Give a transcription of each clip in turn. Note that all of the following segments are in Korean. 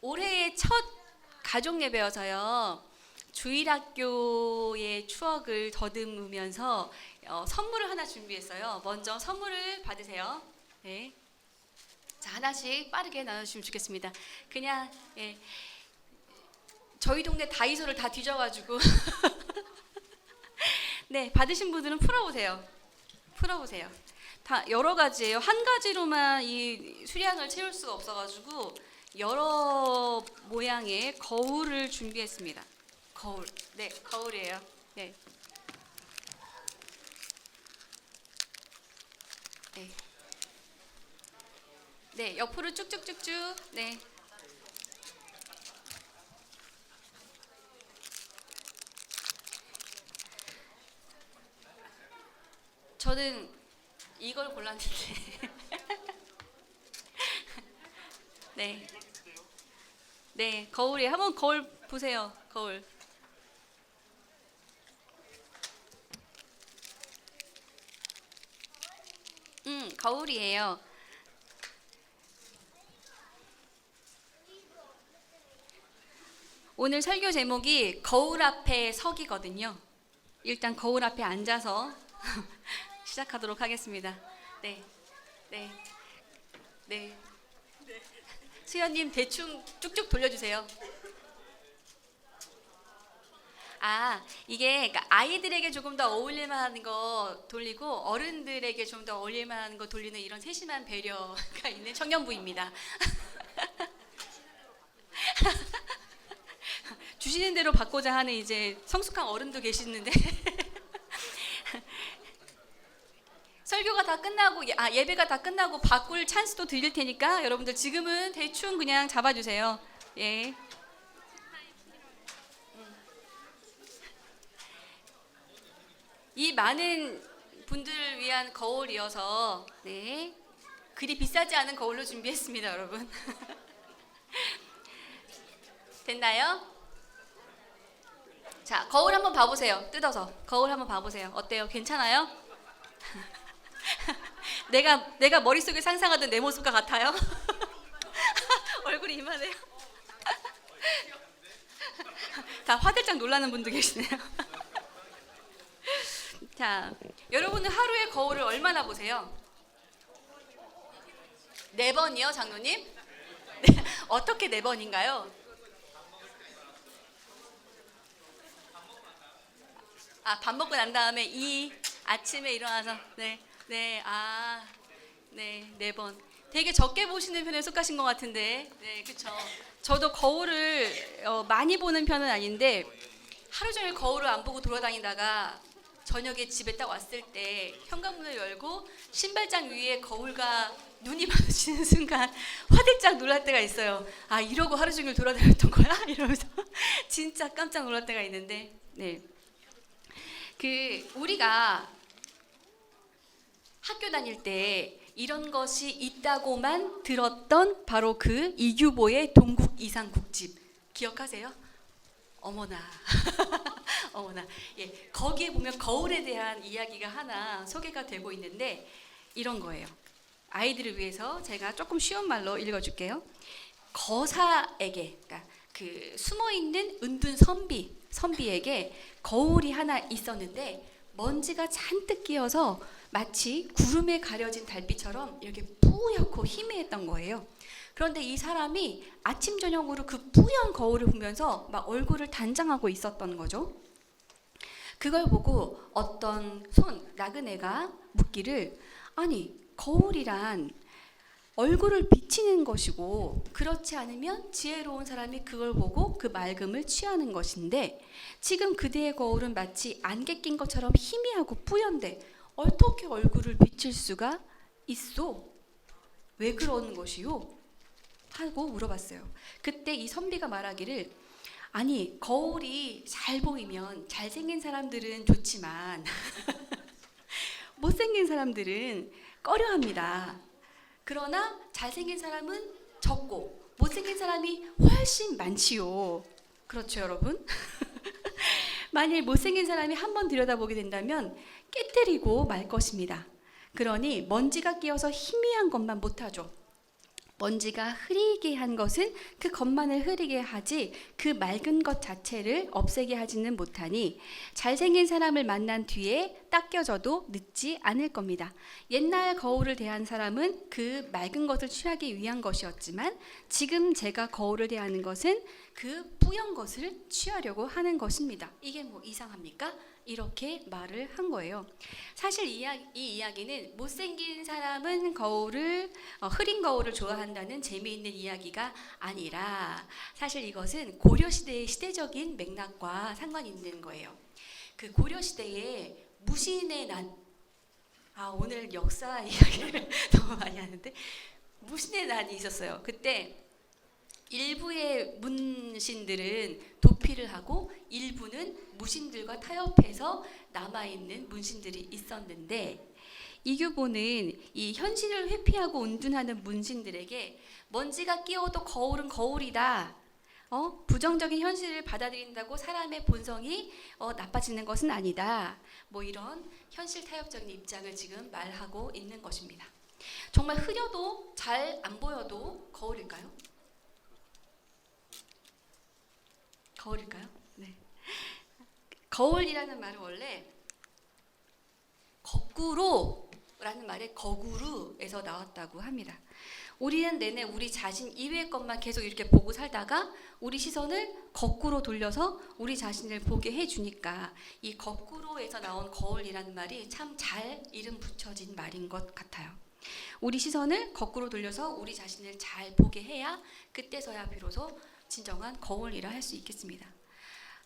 올해의 첫 가족 예배여서요. 주일학교의 추억을 더듬으면서 선물을 하나 준비했어요. 먼저 선물을 받으세요. 네. 자, 하나씩 빠르게 나눠주시면 좋겠습니다. 그냥 저희 동네 다이소를 다 뒤져가지고 네, 받으신 분들은 풀어보세요. 풀어보세요. 다 여러 가지예요. 한 가지로만 이 수량을 채울 수가 없어가지고 여러 모양의 거울을 준비했습니다. 거울, 네, 거울이에요. 네, 네, 네, 옆으로 쭉쭉쭉쭉. 네, 저는 이걸 골랐는데, 네, 네, 거울이 한번 거울 보세요. 거울. 거울이에요. 오늘 설교 제목이 거울 앞에 서기거든요. 일단 거울 앞에 앉아서 시작하도록 하겠습니다. 네, 네, 네. 수연님 대충 쭉쭉 돌려주세요. 아, 이게 그러니까 아이들에게 조금 더 어울릴 만한 거 돌리고 어른들에게 좀 더 어울릴 만한 거 돌리는 이런 세심한 배려가 있는 청년부입니다. 주시는 대로 받고자 하는 이제 성숙한 어른도 계시는데 설교가 다 끝나고 예배가 다 끝나고 바꿀 찬스도 드릴 테니까 여러분들 지금은 대충 그냥 잡아주세요. 예. 이 많은 분들을 위한 거울이어서 네, 그리 비싸지 않은 거울로 준비했습니다, 여러분. 됐나요? 자, 거울 한번 봐보세요. 뜯어서 거울 한번 봐보세요. 어때요? 괜찮아요? 내가 머릿속에 상상하던 내 모습과 같아요? 얼굴이 이만해요. 다 화들짝 놀라는 분도 계시네요. 자, 여러분은 하루에 거울을 얼마나 보세요? 4번이요, 장로님? 네, 어떻게 4번인가요? 밥 먹고 난 다음에 아침에 일어나서 네, 네, 4번. 되게 적게 보시는 편에 속하신 것 같은데, 네, 그렇죠. 저도 거울을 많이 보는 편은 아닌데 하루 종일 거울을 안 보고 돌아다니다가 저녁에 집에 딱 왔을 때 현관문을 열고 신발장 위에 거울과 눈이 마주치는 순간 화들짝 놀랄 때가 있어요. 이러고 하루 종일 돌아다녔던 거야? 이러면서 진짜 깜짝 놀랄 때가 있는데, 네. 우리가 학교 다닐 때 이런 것이 있다고만 들었던 바로 그 이규보의 동국 이상국집 기억하세요? 어머나. 어머나. 예, 거기에 보면 거울에 대한 이야기가 하나 소개가 되고 있는데 이런 거예요. 아이들을 위해서 제가 조금 쉬운 말로 읽어줄게요. 거사에게, 그러니까 그 숨어있는 은둔 선비에게 거울이 하나 있었는데 먼지가 잔뜩 끼어서 마치 구름에 가려진 달빛처럼 이렇게 뿌옇고 희미했던 거예요. 그런데 이 사람이 아침 저녁으로 그 뿌연 거울을 보면서 막 얼굴을 단장하고 있었던 거죠. 그걸 보고 어떤 나그네가 묻기를, 아니 거울이란 얼굴을 비치는 것이고 그렇지 않으면 지혜로운 사람이 그걸 보고 그 맑음을 취하는 것인데 지금 그대의 거울은 마치 안개 낀 것처럼 희미하고 뿌연데 어떻게 얼굴을 비칠 수가 있소? 왜 그러는 것이요? 하고 물어봤어요. 그때 이 선비가 말하기를, 아니 거울이 잘 보이면 잘생긴 사람들은 좋지만 못생긴 사람들은 꺼려합니다. 그러나 잘생긴 사람은 적고 못생긴 사람이 훨씬 많지요. 그렇죠, 여러분? 만일 못생긴 사람이 한번 들여다보게 된다면 깨뜨리고 말 것입니다. 그러니 먼지가 끼어서 희미한 것만 못하죠. 먼지가 흐리게 한 것은 그 겉만을 흐리게 하지 그 맑은 것 자체를 없애게 하지는 못하니 잘생긴 사람을 만난 뒤에 닦여져도 늦지 않을 겁니다. 옛날 거울을 대한 사람은 그 맑은 것을 취하기 위한 것이었지만 지금 제가 거울을 대하는 것은 그 뿌연 것을 취하려고 하는 것입니다. 이게 뭐 이상합니까? 이렇게 말을 한 거예요. 사실 이 이야기는 못생긴 사람은 흐린 거울을 좋아한다는 재미있는 이야기가 아니라 사실 이것은 고려시대의 시대적인 맥락과 상관이 있는 거예요. 그 고려시대에 무신의 난, 오늘 역사 이야기를 너무 많이 하는데 무신의 난이 있었어요. 그때 일부의 문신들은 도피를 하고 일부는 무신들과 타협해서 남아있는 문신들이 있었는데 이규보는 이 현실을 회피하고 운둔하는 문신들에게 먼지가 끼어도 거울은 거울이다. 부정적인 현실을 받아들인다고 사람의 본성이 나빠지는 것은 아니다. 뭐 이런 현실 타협적인 입장을 지금 말하고 있는 것입니다. 정말 흐려도 잘 안 보여도 거울일까요? 거울일까요? 네. 거울이라는 말은 원래 거꾸로라는 말의 거구루에서 나왔다고 합니다. 우리는 내내 우리 자신 이외의 것만 계속 이렇게 보고 살다가 우리 시선을 거꾸로 돌려서 우리 자신을 보게 해주니까 이 거꾸로에서 나온 거울이라는 말이 참 잘 이름 붙여진 말인 것 같아요. 우리 시선을 거꾸로 돌려서 우리 자신을 잘 보게 해야 그때서야 비로소 진정한 거울이라 할 수 있겠습니다.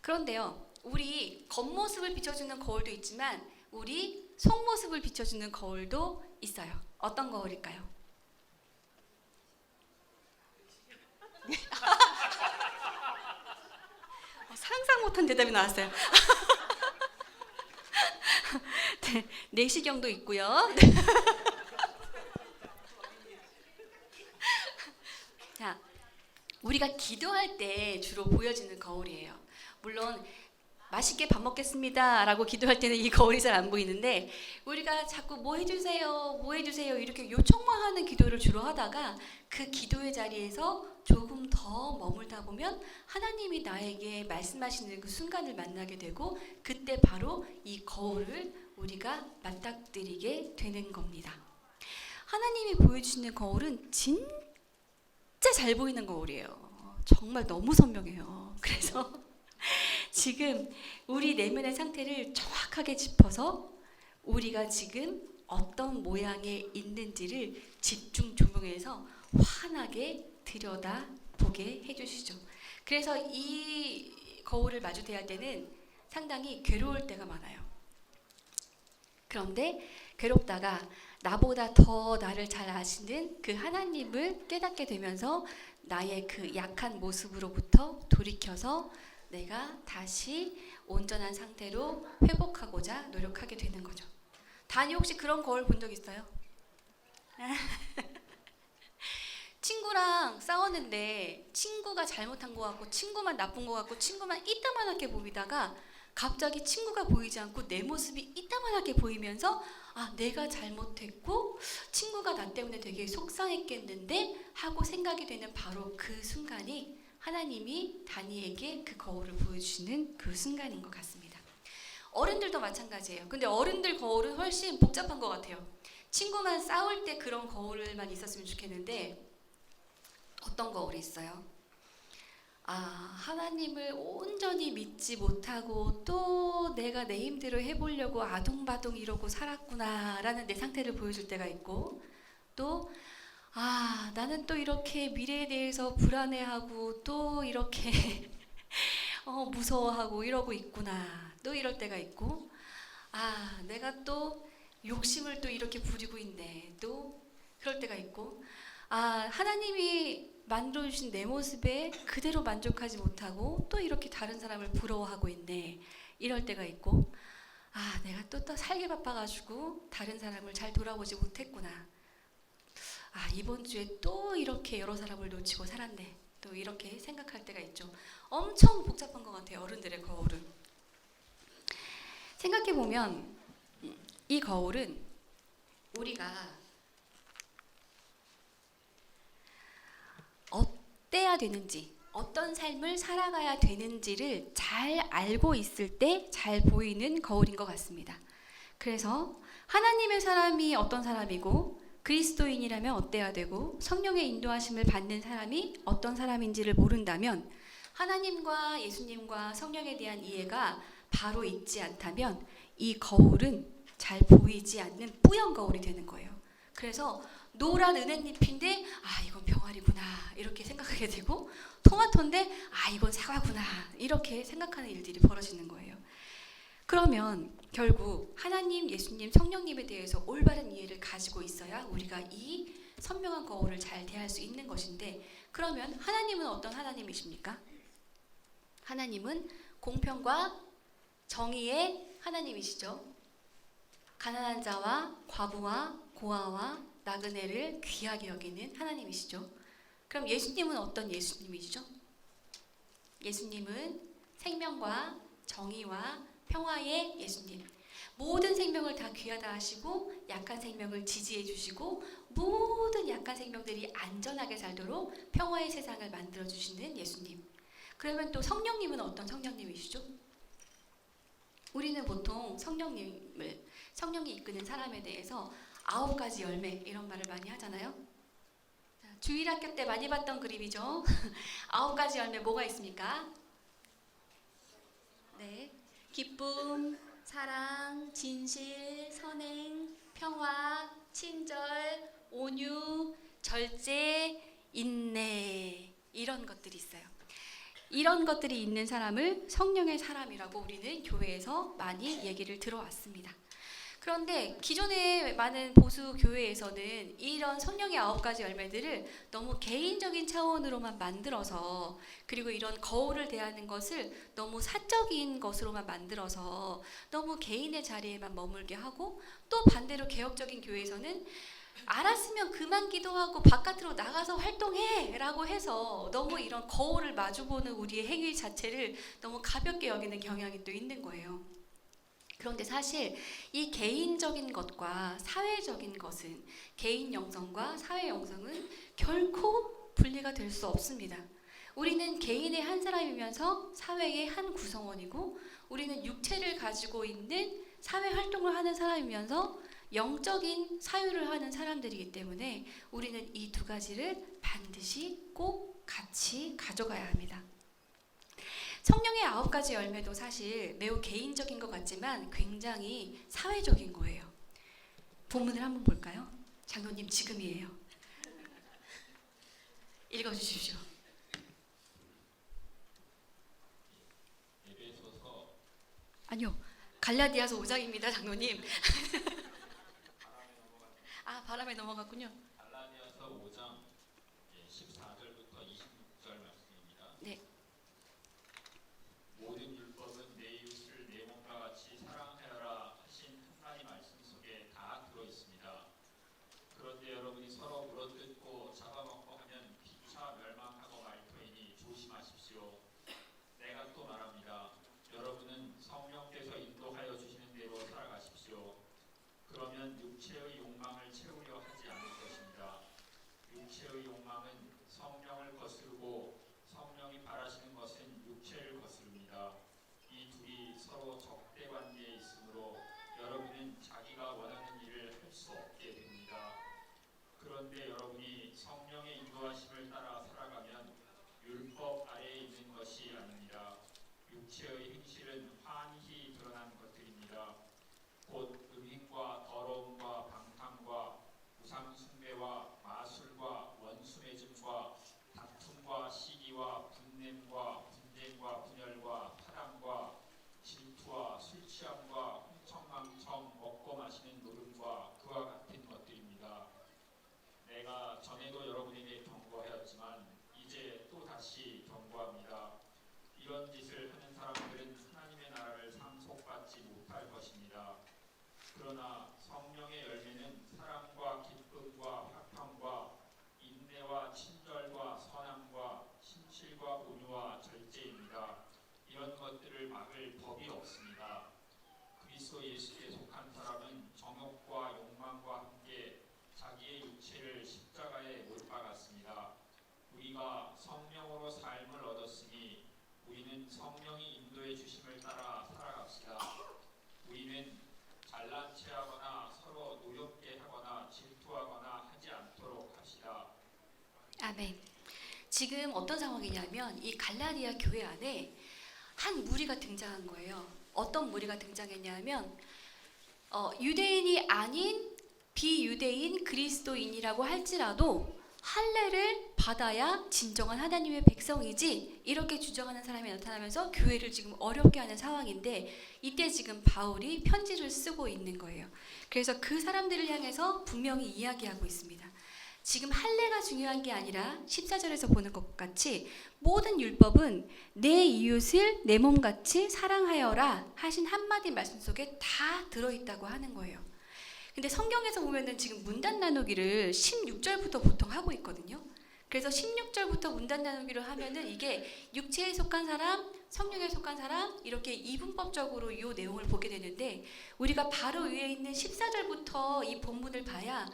그런데요, 우리 겉모습을 비춰주는 거울도 있지만 우리 속모습을 비춰주는 거울도 있어요. 어떤 거울일까요? 상상 못한 대답이 나왔어요. 네, 내시경도 있고요. 자, 우리가 기도할 때 주로 보여지는 거울이에요. 물론 맛있게 밥 먹겠습니다 라고 기도할 때는 이 거울이 잘 안 보이는데 우리가 자꾸 뭐 해주세요 뭐 해주세요 이렇게 요청만 하는 기도를 주로 하다가 그 기도의 자리에서 조금 더 머물다 보면 하나님이 나에게 말씀하시는 그 순간을 만나게 되고 그때 바로 이 거울을 우리가 맞닥뜨리게 되는 겁니다. 하나님이 보여주시는 거울은 진짜 잘 보이는 거울이에요. 정말 너무 선명해요. 그래서 지금 우리 내면의 상태를 정확하게 짚어서 우리가 지금 어떤 모양에 있는지를 집중 조명해서 환하게 들여다보게 해주시죠. 그래서 이 거울을 마주 대할 때는 상당히 괴로울 때가 많아요. 그런데 괴롭다가 나보다 더 나를 잘 아시는 그 하나님을 깨닫게 되면서 나의 그 약한 모습으로부터 돌이켜서 내가 다시 온전한 상태로 회복하고자 노력하게 되는 거죠. 다니 혹시 그런 거울 본 적 있어요? 친구랑 싸웠는데 친구가 잘못한 것 같고 친구만 나쁜 것 같고 친구만 이따만하게 보이다가 갑자기 친구가 보이지 않고 내 모습이 이따만하게 보이면서 내가 잘못했고 친구가 나 때문에 되게 속상했겠는데 하고 생각이 되는 바로 그 순간이 하나님이 다니에게 그 거울을 보여주시는 그 순간인 것 같습니다. 어른들도 마찬가지예요. 근데 어른들 거울은 훨씬 복잡한 것 같아요. 친구만 싸울 때 그런 거울만 있었으면 좋겠는데 어떤 거울이 있어요? 하나님을 온전히 믿지 못하고 또 내가 내 힘대로 해보려고 아동바동 이러고 살았구나 라는 내 상태를 보여줄 때가 있고 또 나는 또 이렇게 미래에 대해서 불안해하고 또 이렇게 무서워하고 이러고 있구나 또 이럴 때가 있고 내가 또 욕심을 또 이렇게 부리고 있네 또 그럴 때가 있고 하나님이 만들어주신 내 모습에 그대로 만족하지 못하고 또 이렇게 다른 사람을 부러워하고 있네 이럴 때가 있고 내가 또 살기 바빠가지고 다른 사람을 잘 돌아보지 못했구나 이번 주에 또 이렇게 여러 사람을 놓치고 살았네 또 이렇게 생각할 때가 있죠. 엄청 복잡한 것 같아요. 어른들의 거울은. 생각해보면 이 거울은 우리가 어때야 되는지, 어떤 삶을 살아가야 되는지를 잘 알고 있을 때 잘 보이는 거울인 것 같습니다. 그래서 하나님의 사람이 어떤 사람이고 그리스도인이라면 어때야 되고 성령의 인도하심을 받는 사람이 어떤 사람인지를 모른다면 하나님과 예수님과 성령에 대한 이해가 바로 있지 않다면 이 거울은 잘 보이지 않는 뿌연 거울이 되는 거예요. 그래서 노란 은행잎인데 이건 병아리구나 이렇게 생각하게 되고, 토마토인데 이건 사과구나 이렇게 생각하는 일들이 벌어지는 거예요. 그러면 결국 하나님, 예수님, 성령님에 대해서 올바른 이해를 가지고 있어야 우리가 이 선명한 거울을 잘 대할 수 있는 것인데, 그러면 하나님은 어떤 하나님이십니까? 하나님은 공평과 정의의 하나님이시죠. 가난한 자와 과부와 고아와 나그네를 귀하게 여기는 하나님이시죠. 그럼 예수님은 어떤 예수님이시죠? 예수님은 생명과 정의와 평화의 예수님. 모든 생명을 다 귀하다 하시고 약한 생명을 지지해 주시고 모든 약한 생명들이 안전하게 살도록 평화의 세상을 만들어 주시는 예수님. 그러면 또 성령님은 어떤 성령님이시죠? 우리는 보통 성령이 이끄는 사람에 대해서 9가지 열매 이런 말을 많이 하잖아요. 주일학교 때 많이 봤던 그림이죠. 9가지 열매 뭐가 있습니까? 네, 기쁨, 사랑, 진실, 선행, 평화, 친절, 온유, 절제, 인내 이런 것들이 있어요. 이런 것들이 있는 사람을 성령의 사람이라고 우리는 교회에서 많이 얘기를 들어왔습니다. 그런데 기존의 많은 보수 교회에서는 이런 성령의 9가지 열매들을 너무 개인적인 차원으로만 만들어서, 그리고 이런 거울을 대하는 것을 너무 사적인 것으로만 만들어서 너무 개인의 자리에만 머물게 하고, 또 반대로 개혁적인 교회에서는 알았으면 그만 기도하고 바깥으로 나가서 활동해 라고 해서 너무 이런 거울을 마주보는 우리의 행위 자체를 너무 가볍게 여기는 경향이 또 있는 거예요. 그런데 사실 이 개인적인 것과 사회적인 것은, 개인 영성과 사회 영성은 결코 분리가 될 수 없습니다. 우리는 개인의 한 사람이면서 사회의 한 구성원이고, 우리는 육체를 가지고 있는 사회 활동을 하는 사람이면서 영적인 사유를 하는 사람들이기 때문에 우리는 이 2가지를 반드시 꼭 같이 가져가야 합니다. 성령의 9가지 열매도 사실 매우 개인적인 것 같지만 굉장히 사회적인 거예요. 본문을 한번 볼까요? 장로님 지금이에요. 읽어주십시오. 아니요, 갈라디아서 5장입니다, 장로님. 바람에 넘어갔군요. 갈라디아서 5장 14절부터 26절 말씀입니다. 네. 모든 율법은 내 이웃을 내 몸과 같이 사랑하여라 하신 하나님 말씀 속에 다 들어 있습니다. 그런데 여러분이 서로 물어뜯고 잡아먹고 하면 피차 멸망하고 말 터이니 조심하십시오. 내가 또 말합니다. 여러분은 성령께서 인도하여 주시는 대로 살아가십시오. 그러면 육체의 욕망을 채우려 하지 않을 것입니다. 육체의 욕망은 성령을 거스르고 성령이 바라시는 것은 육체를 거스릅니다. 이 둘이 서로 적대 관계에 있으므로 여러분은 자기가 원하는 일을 할 수 없게 됩니다. 그런데 여러분이 성령의 인도하심을 따라 살아가면 율법 아래에 있는 것이 아닙니다. 육체의 행실은 환히 드러난 것들입니다. 곧 음행과 더러움과 방탕과 우상 숭배와 마술과 원수 맺음과 다툼과 시기와 분냄과 분쟁과 분열과 파당과 질투와 술 취함과 흥청망청 먹고 마시는 노름과 그와 같은 것들입니다. 내가 전에도 여러분에게 경고하였지만 이제 또 다시 경고합니다. 이런 짓을 하는 사람들은 하나님의 나라를 상속받지 못할 것입니다. 그러나 성령의 열매는 사랑과 기쁨과 화평과 인내와 친절과 선함과 신실과 온유와 절제입니다. 이런 것들을 막을 법이 없습니다. 그리스도 예수께 속한 사람은 정욕과 욕망과 함께 자기의 육체를 십자가에 못 박았습니다. 우리가 우리가 성령으로 삶을 얻었으니 우리는 성령이 인도해 주심을 따라 살아갑시다. 우리는 잘난 체하거나 서로 노엽게 하거나 질투하거나 하지 않도록 합시다. 아멘. 지금 어떤 상황이냐면 이 갈라디아 교회 안에 한 무리가 등장한 거예요. 어떤 무리가 등장했냐면 유대인이 아닌 비유대인 그리스도인이라고 할지라도 할례를 받아야 진정한 하나님의 백성이지 이렇게 주장하는 사람이 나타나면서 교회를 지금 어렵게 하는 상황인데 이때 지금 바울이 편지를 쓰고 있는 거예요. 그래서 그 사람들을 향해서 분명히 이야기하고 있습니다. 지금 할례가 중요한 게 아니라 14절에서 보는 것 같이 모든 율법은 내 이웃을 내 몸같이 사랑하여라 하신 한마디 말씀 속에 다 들어있다고 하는 거예요. 근데 성경에서 보면은 지금 문단 나누기를 16절부터 보통 하고 있거든요. 그래서 16절부터 문단 나누기를 하면은 이게 육체에 속한 사람, 성령에 속한 사람 이렇게 이분법적으로 이 내용을 보게 되는데 우리가 바로 위에 있는 14절부터 이 본문을 봐야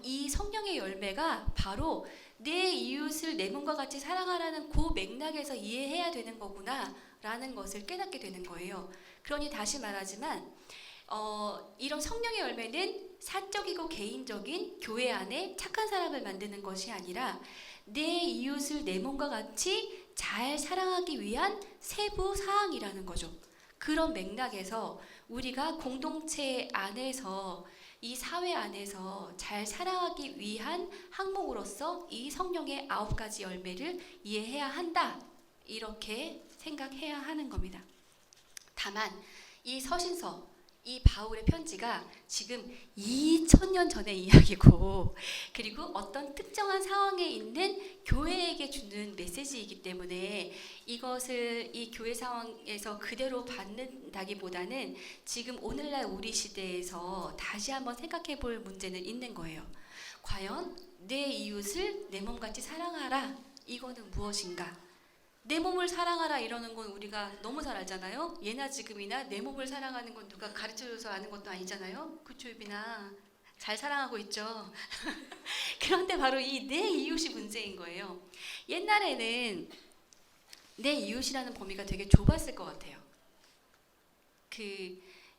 이 성령의 열매가 바로 내 이웃을 내 몸과 같이 사랑하라는 그 맥락에서 이해해야 되는 거구나 라는 것을 깨닫게 되는 거예요. 그러니 다시 말하지만 이런 성령의 열매는 사적이고 개인적인 교회 안에 착한 사람을 만드는 것이 아니라 내 이웃을 내 몸과 같이 잘 사랑하기 위한 세부 사항이라는 거죠. 그런 맥락에서 우리가 공동체 안에서 이 사회 안에서 잘 살아가기 위한 항목으로서 이 성령의 9가지 열매를 이해해야 한다. 이렇게 생각해야 하는 겁니다. 다만 이 서신서, 이 바울의 편지가 지금 2000년 전의 이야기고 그리고 어떤 특정한 상황에 있는 교회에게 주는 메시지이기 때문에 이것을 이 교회 상황에서 그대로 받는다기보다는 지금 오늘날 우리 시대에서 다시 한번 생각해 볼 문제는 있는 거예요. 과연 내 이웃을 내 몸같이 사랑하라 이거는 무엇인가? 내 몸을 사랑하라 이러는 건 우리가 너무 잘 알잖아요. 예나 지금이나 내 몸을 사랑하는 건 누가 가르쳐줘서 아는 것도 아니잖아요. 그쵸 유빈아? 잘 사랑하고 있죠. 그런데 바로 이 내 이웃이 문제인 거예요. 옛날에는 내 이웃이라는 범위가 되게 좁았을 것 같아요.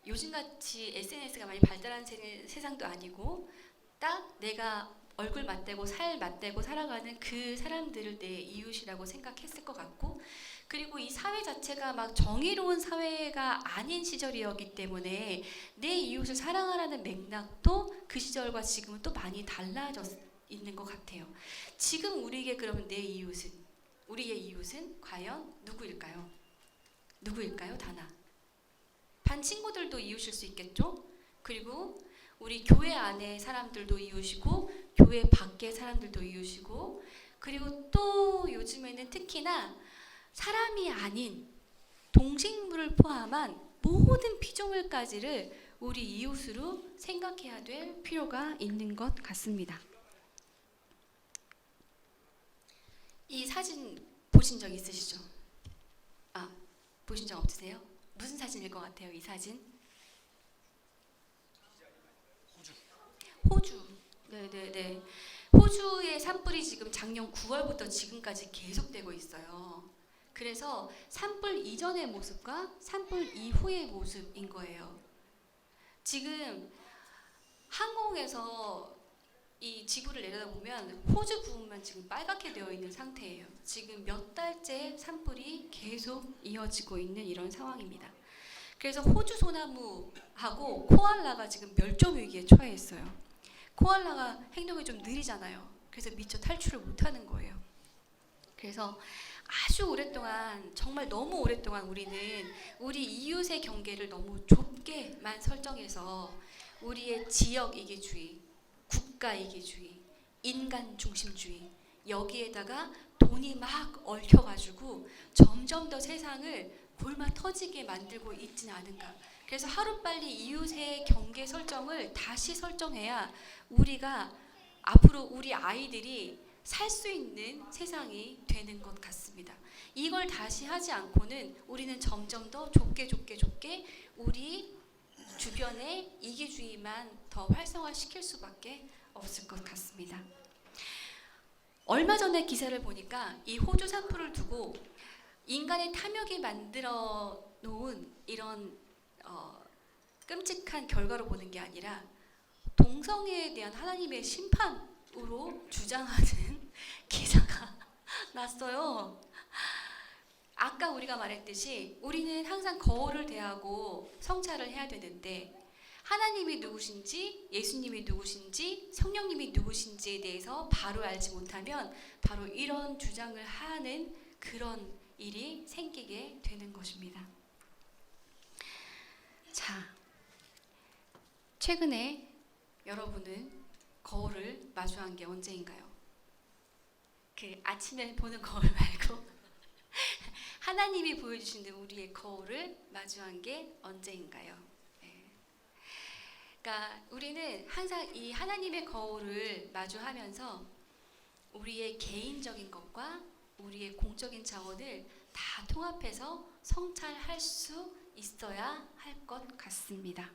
요즘같이 SNS가 많이 발달한 세상도 아니고 딱 내가 얼굴 맞대고 살 맞대고 살아가는 그 사람들을 내 이웃이라고 생각했을 것 같고 그리고 이 사회 자체가 막 정의로운 사회가 아닌 시절이었기 때문에 내 이웃을 사랑하라는 맥락도 그 시절과 지금은 또 많이 달라져 있는 것 같아요. 지금 우리에게 그러면 우리의 이웃은 과연 누구일까요? 누구일까요? 다나. 반 친구들도 이웃일 수 있겠죠? 그리고 우리 교회 안에 사람들도 이웃이고 교회 밖의 사람들도 이웃이고 그리고 또 요즘에는 특히나 사람이 아닌 동식물을 포함한 모든 피조물까지를 우리 이웃으로 생각해야 될 필요가 있는 것 같습니다. 이 사진 보신 적 있으시죠? 보신 적 없으세요? 무슨 사진일 것 같아요, 이 사진? 호주. 네네네. 호주의 산불이 지금 작년 9월부터 지금까지 계속되고 있어요. 그래서 산불 이전의 모습과 산불 이후의 모습인 거예요. 지금 항공에서 이 지구를 내려다보면 호주 부분만 지금 빨갛게 되어 있는 상태예요. 지금 몇 달째 산불이 계속 이어지고 있는 이런 상황입니다. 그래서 호주 소나무하고 코알라가 지금 멸종 위기에 처해 있어요. 코알라가 행동이 좀 느리잖아요. 그래서 미처 탈출을 못하는 거예요. 그래서 아주 오랫동안 정말 너무 오랫동안 우리는 우리 이웃의 경계를 너무 좁게만 설정해서 우리의 지역 이기주의, 국가 이기주의, 인간 중심주의 여기에다가 돈이 막 얽혀가지고 점점 더 세상을 골마 터지게 만들고 있지는 않은가. 그래서 하루빨리 이웃의 경계 설정을 다시 설정해야 우리가 앞으로 우리 아이들이 살 수 있는 세상이 되는 것 같습니다. 이걸 다시 하지 않고는 우리는 점점 더 좁게 우리 주변의 이기주의만 더 활성화시킬 수밖에 없을 것 같습니다. 얼마 전에 기사를 보니까 이 호주 산불을 두고 인간의 탐욕이 만들어 놓은 이런 끔찍한 결과로 보는 게 아니라 동성애에 대한 하나님의 심판으로 주장하는 기사가 났어요. 아까 우리가 말했듯이 우리는 항상 거울을 대하고 성찰을 해야 되는데 하나님이 누구신지, 예수님이 누구신지, 성령님이 누구신지에 대해서 바로 알지 못하면 바로 이런 주장을 하는 그런 일이 생기게 되는 것입니다. 자, 최근에 여러분은 거울을 마주한 게 언제인가요? 그 아침에 보는 거울 말고 하나님이 보여주시는 우리의 거울을 마주한 게 언제인가요? 네. 그러니까 우리는 항상 이 하나님의 거울을 마주하면서 우리의 개인적인 것과 우리의 공적인 차원을 다 통합해서 성찰할 수 있어야 할 것 같습니다.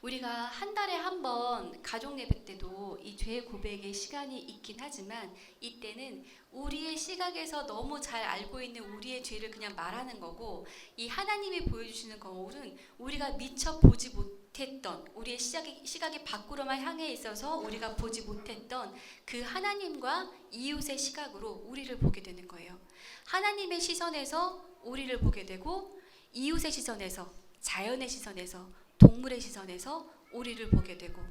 우리가 한 달에 한 번 가족 예배 때도 이 죄 고백의 시간이 있긴 하지만 이때는 우리의 시각에서 너무 잘 알고 있는 우리의 죄를 그냥 말하는 거고 이 하나님이 보여주시는 거울은 우리가 미처 보지 못했던 우리의 시각이 밖으로만 향해 있어서 우리가 보지 못했던 그 하나님과 이웃의 시각으로 우리를 보게 되는 거예요. 하나님의 시선에서 우리를 보게 되고 이웃의 시선에서, 자연의 시선에서, 동물의 시선에서 우리를 보게 되고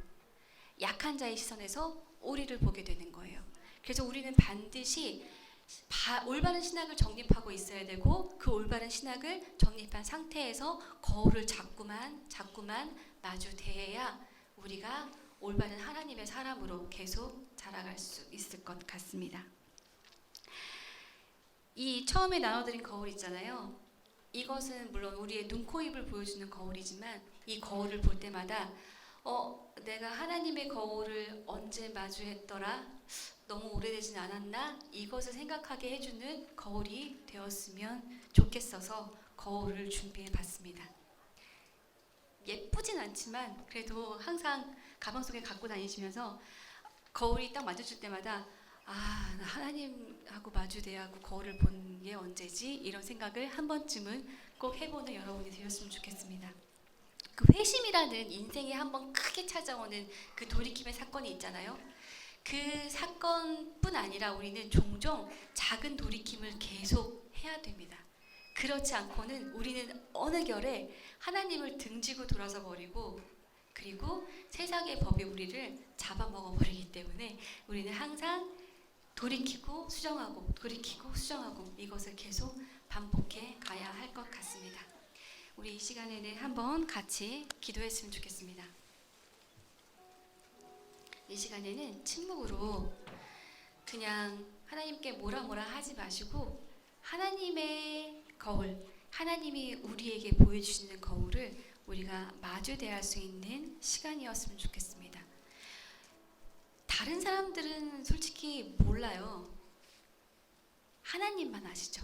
약한 자의 시선에서 우리를 보게 되는 거예요. 그래서 우리는 반드시 올바른 신학을 정립하고 있어야 되고 그 올바른 신학을 정립한 상태에서 거울을 자꾸만 마주 대해야 우리가 올바른 하나님의 사람으로 계속 자라갈 수 있을 것 같습니다. 이 처음에 나눠드린 거울 있잖아요. 이것은 물론 우리의 눈, 코, 입을 보여주는 거울이지만 이 거울을 볼 때마다 내가 하나님의 거울을 언제 마주했더라? 너무 오래되진 않았나? 이것을 생각하게 해주는 거울이 되었으면 좋겠어서 거울을 준비해 봤습니다. 예쁘진 않지만 그래도 항상 가방 속에 갖고 다니시면서 거울이 딱 마주칠 때마다 나 하나님하고 마주대야 하고 거울을 본 게 언제지? 이런 생각을 한 번쯤은 꼭 해보는 여러분이 되었으면 좋겠습니다. 그 회심이라는 인생에 한번 크게 찾아오는 그 돌이킴의 사건이 있잖아요. 그 사건뿐 아니라 우리는 종종 작은 돌이킴을 계속 해야 됩니다. 그렇지 않고는 우리는 어느 결에 하나님을 등지고 돌아서 버리고 그리고 세상의 법이 우리를 잡아먹어 버리기 때문에 우리는 항상 돌이키고 수정하고 돌이키고 수정하고 이것을 계속 반복해 가야 할 것 같습니다. 우리 이 시간에는 한번 같이 기도했으면 좋겠습니다. 이 시간에는 침묵으로 그냥 하나님께 뭐라 하지 마시고 하나님의 거울, 하나님이 우리에게 보여주시는 거울을 우리가 마주 대할 수 있는 시간이었으면 좋겠습니다. 다른 사람들은 솔직히 몰라요. 하나님만 아시죠?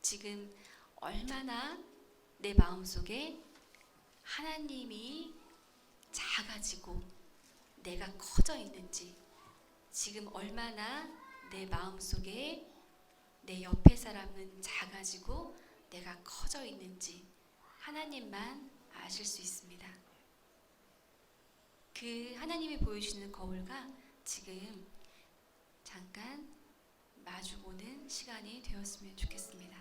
지금 얼마나 내 마음속에 하나님이 작아지고 내가 커져 있는지, 지금 얼마나 내 마음속에 내 옆에 사람은 작아지고 내가 커져 있는지 하나님만 아실 수 있습니다. 그 하나님이 보여주시는 거울과 지금 잠깐 마주보는 시간이 되었으면 좋겠습니다.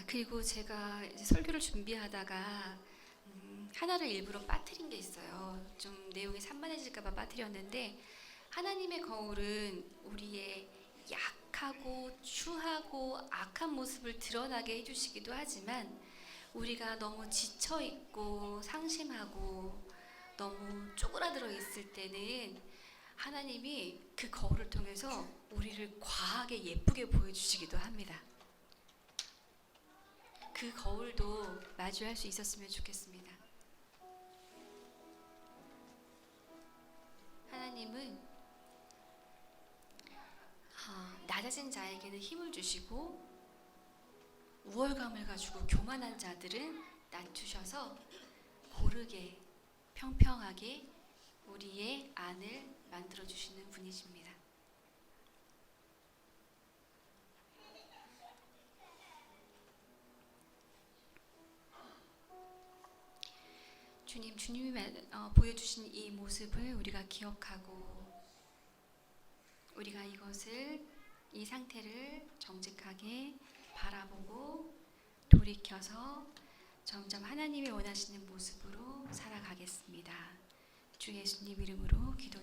그리고 제가 이제 설교를 준비하다가 하나를 일부러 빠뜨린 게 있어요. 좀 내용이 산만해질까봐 빠뜨렸는데 하나님의 거울은 우리의 약하고 추하고 악한 모습을 드러나게 해주시기도 하지만 우리가 너무 지쳐 있고 상심하고 너무 쪼그라들어 있을 때는 하나님이 그 거울을 통해서 우리를 과하게 예쁘게 보여주시기도 합니다. 그 거울도 마주할 수 있었으면 좋겠습니다. 하나님은 낮아진 자에게는 힘을 주시고 우월감을 가지고 교만한 자들은 낮추셔서 고르게 평평하게 우리의 안을 만들어 주시는 분이십니다. 주님이 보여주신 이 모습을 우리가 기억하고 우리가 이 상태를 정직하게 바라보고 돌이켜서 점점 하나님이 원하시는 모습으로 살아가겠습니다. 주 예수님 이름으로 기도드립니다.